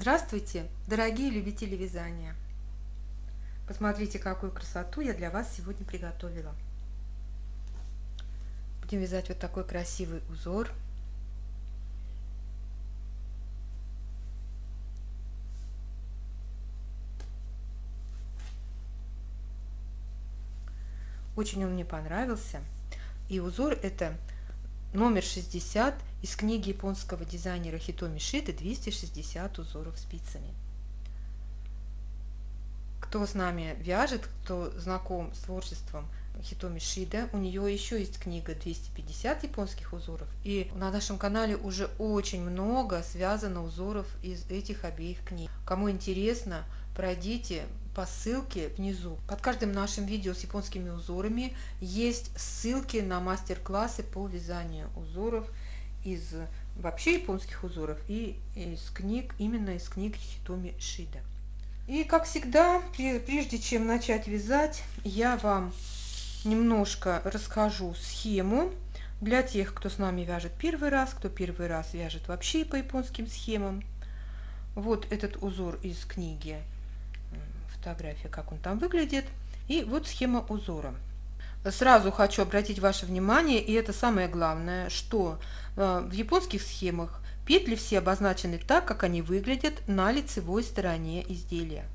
Здравствуйте, дорогие любители вязания! Посмотрите, какую красоту я для вас сегодня приготовила. Будем вязать вот такой красивый узор. Очень он мне понравился. И узор это номер 60 из книги японского дизайнера Хитоми Шиды «260 узоров спицами». Кто с нами вяжет, кто знаком с творчеством Хитоми Шида, у нее еще есть книга 250 японских узоров. И на нашем канале уже очень много связано узоров из этих обеих книг. Кому интересно, пройдите по ссылке внизу. Под каждым нашим видео с японскими узорами есть ссылки на мастер-классы по вязанию узоров из вообще японских узоров и из книг, именно из книг Хитоми Шида. И как всегда, прежде чем начать вязать, я вам немножко расскажу схему для тех, кто с нами вяжет первый раз, кто первый раз вяжет вообще по японским схемам. Вот этот узор из книги, фотография, как он там выглядит, и вот схема узора. Сразу хочу обратить ваше внимание, и это самое главное, что в японских схемах петли все обозначены так, как они выглядят на лицевой стороне изделия.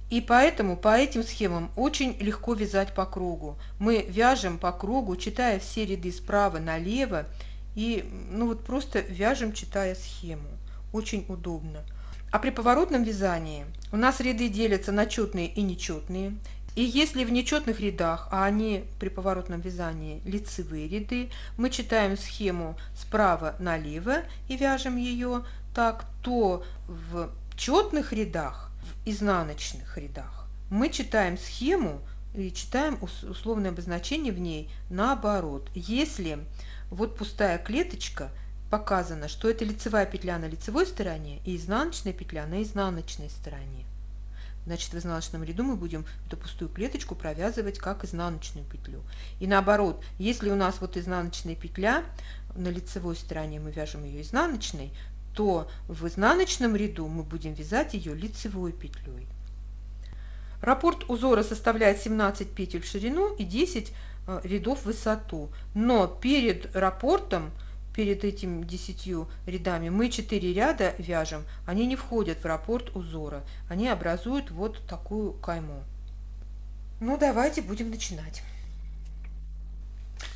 И поэтому по этим схемам очень легко вязать по кругу. Мы вяжем по кругу, читая все ряды справа налево, и вот просто вяжем, читая схему. Очень удобно. А при поворотном вязании у нас ряды делятся на четные и нечетные. И если в нечетных рядах, а они при поворотном вязании лицевые ряды, мы читаем схему справа налево и вяжем ее так, то в четных рядах, в изнаночных рядах, мы читаем схему и читаем условное обозначение в ней наоборот. Если вот пустая клеточка, показано, что это лицевая петля на лицевой стороне и изнаночная петля на изнаночной стороне. Значит, в изнаночном ряду мы будем эту пустую клеточку провязывать как изнаночную петлю. И наоборот, если у нас вот изнаночная петля, на лицевой стороне мы вяжем ее изнаночной, то в изнаночном ряду мы будем вязать ее лицевой петлей. Раппорт узора составляет 17 петель в ширину и 10 рядов в высоту. Но перед раппортом, перед этими 10 рядами мы 4 ряда вяжем, они не входят в раппорт узора, они образуют вот такую кайму. Ну давайте будем начинать.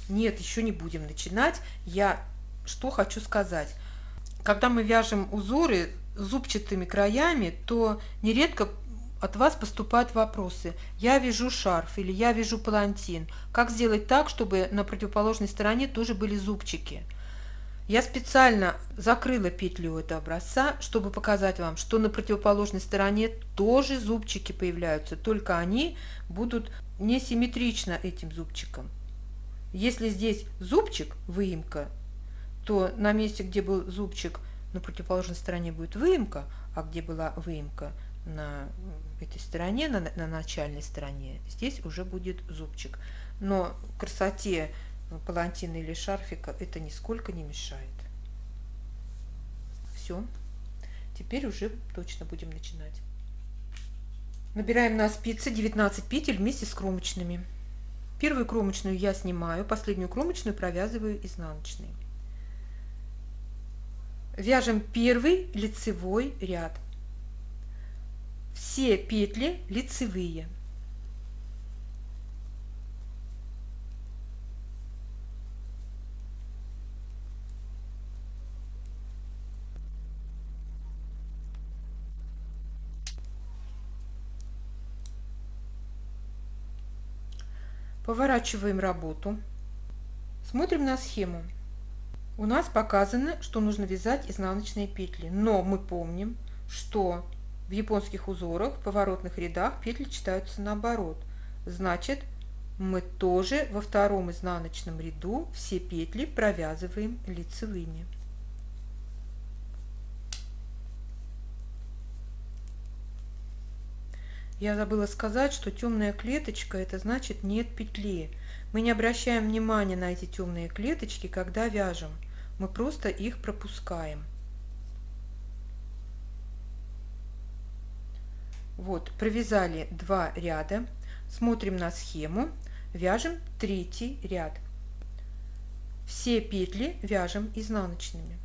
Нет, еще не будем начинать. Я что хочу сказать. Когда мы вяжем узоры зубчатыми краями, то нередко от вас поступают вопросы. Я вяжу шарф или я вяжу палантин. Как сделать так, чтобы на противоположной стороне тоже были зубчики? Я специально закрыла петлю этого образца, чтобы показать вам, что на противоположной стороне тоже зубчики появляются, только они будут несимметрично этим зубчиком. Если здесь зубчик, выемка, то на месте, где был зубчик, на противоположной стороне будет выемка, а где была выемка на этой стороне, на начальной стороне, здесь уже будет зубчик. Но красоте палантина или шарфика это нисколько не мешает. Все, теперь уже точно будем начинать. Набираем на спицы 19 петель вместе с кромочными. Первую кромочную я снимаю, последнюю кромочную провязываю изнаночной. Вяжем первый лицевой ряд. Все петли лицевые. Поворачиваем работу, смотрим на схему. У нас показано, что нужно вязать изнаночные петли, но мы помним, что в японских узорах в поворотных рядах петли читаются наоборот. Значит, мы тоже во втором изнаночном ряду все петли провязываем лицевыми. Я забыла сказать, что темная клеточка это значит нет петли. Мы не обращаем внимания на эти темные клеточки, когда вяжем. Мы просто их пропускаем. Вот, провязали 2 ряда, смотрим на схему, вяжем 3 ряд. Все петли вяжем изнаночными.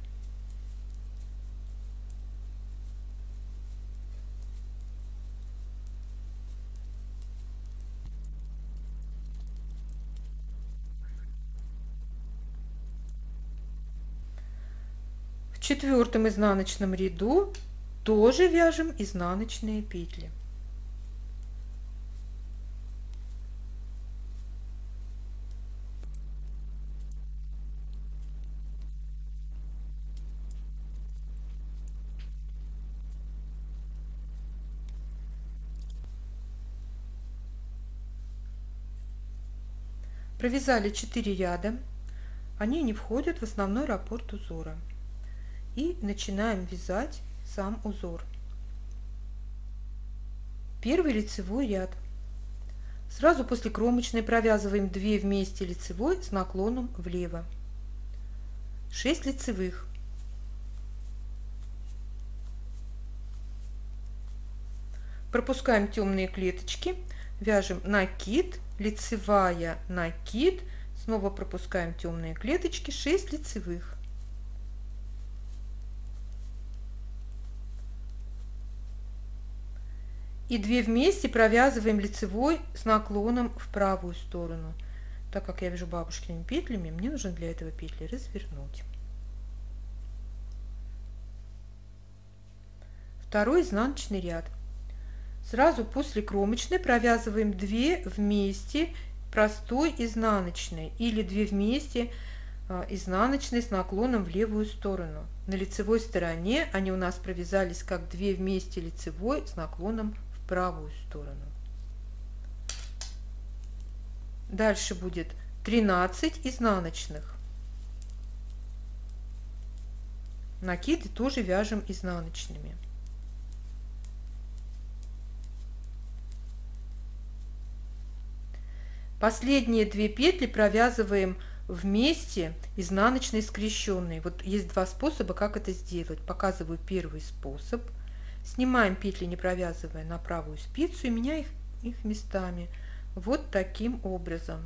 В 4-м изнаночном ряду тоже вяжем изнаночные петли. Провязали 4 ряда, они не входят в основной раппорт узора. И начинаем вязать сам узор. Первый лицевой ряд. Сразу после кромочной провязываем 2 вместе лицевой с наклоном влево. 6 лицевых. Пропускаем темные клеточки, вяжем накид, лицевая, накид, снова пропускаем темные клеточки, 6 лицевых. И 2 вместе провязываем лицевой с наклоном в правую сторону. Так как я вяжу бабушкиными петлями, мне нужно для этого петли развернуть. Второй изнаночный ряд. Сразу после кромочной провязываем 2 вместе простой изнаночной или 2 вместе изнаночной с наклоном в левую сторону. На лицевой стороне они у нас провязались как 2 вместе лицевой с наклоном в правую сторону. Дальше будет 13 изнаночных. Накиды тоже вяжем изнаночными. Последние 2 петли провязываем вместе изнаночной скрещенной. Вот есть 2 способа, как это сделать. Показываю первый способ. Снимаем петли, не провязывая, на правую спицу и меняем их местами. Вот таким образом.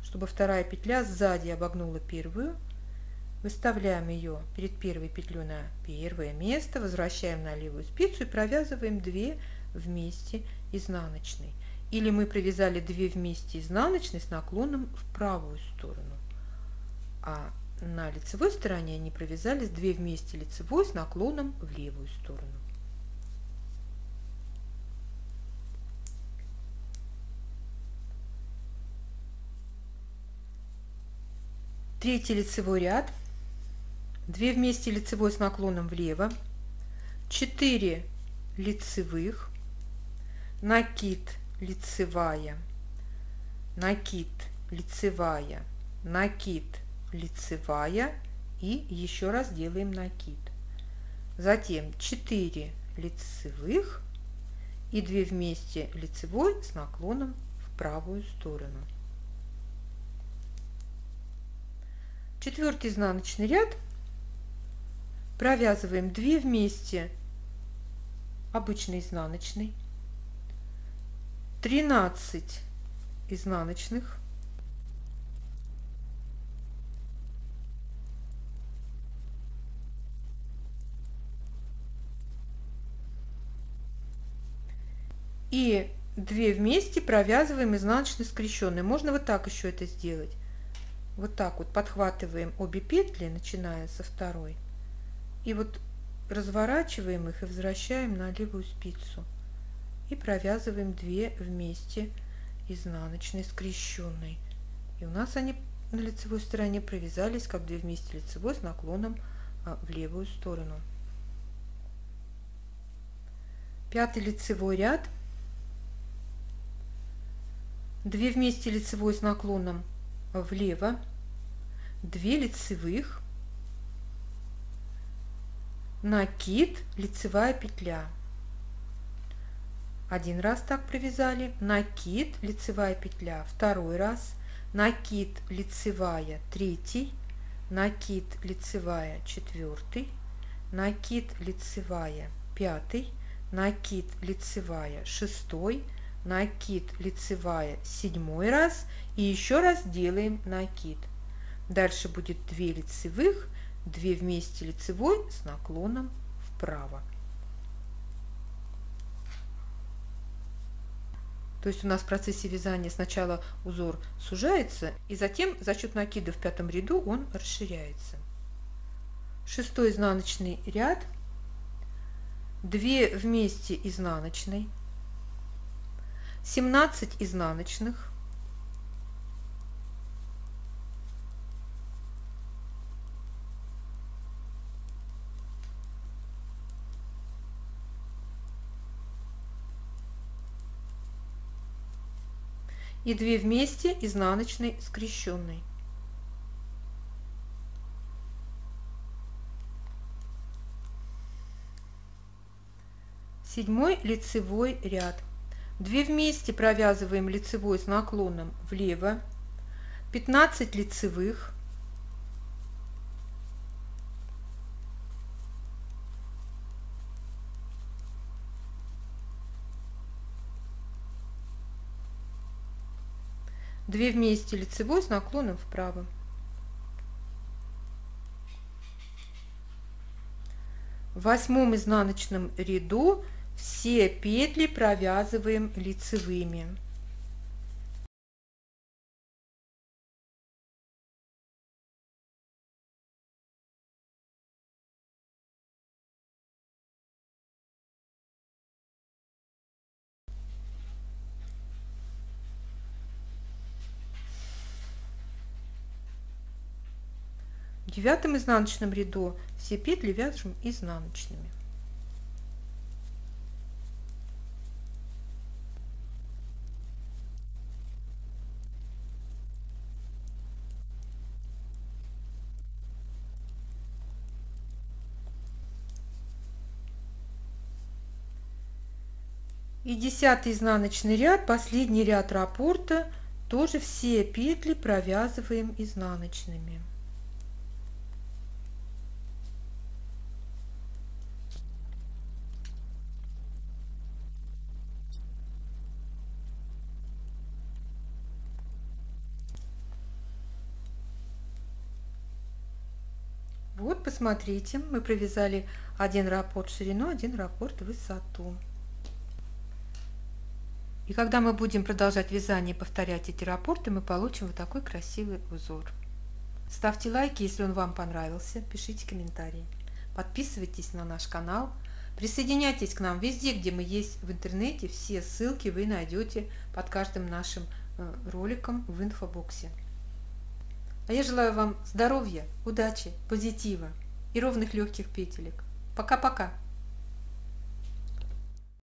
Чтобы вторая петля сзади обогнула первую. Выставляем ее перед первой петлей на первое место. Возвращаем на левую спицу и провязываем 2 вместе изнаночной. Или мы провязали 2 вместе изнаночной с наклоном в правую сторону. А на лицевой стороне они провязались 2 вместе лицевой с наклоном в левую сторону. Третий лицевой ряд. 2 вместе лицевой с наклоном влево. 4 лицевых. Накид, лицевая, накид, лицевая, накид, лицевая и еще раз делаем накид. Затем 4 лицевых и 2 вместе лицевой с наклоном в правую сторону. 4-й изнаночный ряд. Провязываем 2 вместе обычной изнаночной. 13 изнаночных, и 2 вместе провязываем изнаночной скрещенной. Можно вот так еще это сделать. Вот так вот подхватываем обе петли, начиная со второй, и вот разворачиваем их и возвращаем на левую спицу. И провязываем 2 вместе изнаночной скрещенной. И у нас они на лицевой стороне провязались как 2 вместе лицевой с наклоном в левую сторону. 5-й лицевой ряд. 2 вместе лицевой с наклоном влево, 2 лицевых, накид, лицевая петля. Один раз так провязали, накид, лицевая петля, второй раз, накид, лицевая, третий, накид, лицевая, четвертый, накид, лицевая, пятый, накид, лицевая, 6, накид, лицевая, 7 раз и еще раз делаем накид. Дальше будет 2 лицевых, 2 вместе лицевой с наклоном вправо. То есть у нас в процессе вязания сначала узор сужается, и затем за счет накида в 5 ряду он расширяется. 6 изнаночный ряд, 2 вместе изнаночной, 17 изнаночных, и 2 вместе изнаночной скрещенной. Седьмой лицевой ряд. 2 вместе провязываем лицевой с наклоном влево, 15 лицевых, две вместе лицевой с наклоном вправо. В 8 изнаночном ряду все петли провязываем лицевыми. В 9 изнаночном ряду все петли вяжем изнаночными. И 10 изнаночный ряд, последний ряд раппорта, тоже все петли провязываем изнаночными. Вот, посмотрите, мы провязали один раппорт в ширину, один раппорт в высоту. И когда мы будем продолжать вязание и повторять эти раппорты, мы получим вот такой красивый узор. Ставьте лайки, если он вам понравился, пишите комментарии. Подписывайтесь на наш канал, присоединяйтесь к нам везде, где мы есть в интернете. Все ссылки вы найдете под каждым нашим роликом в инфобоксе. А я желаю вам здоровья, удачи, позитива и ровных легких петелек. Пока-пока!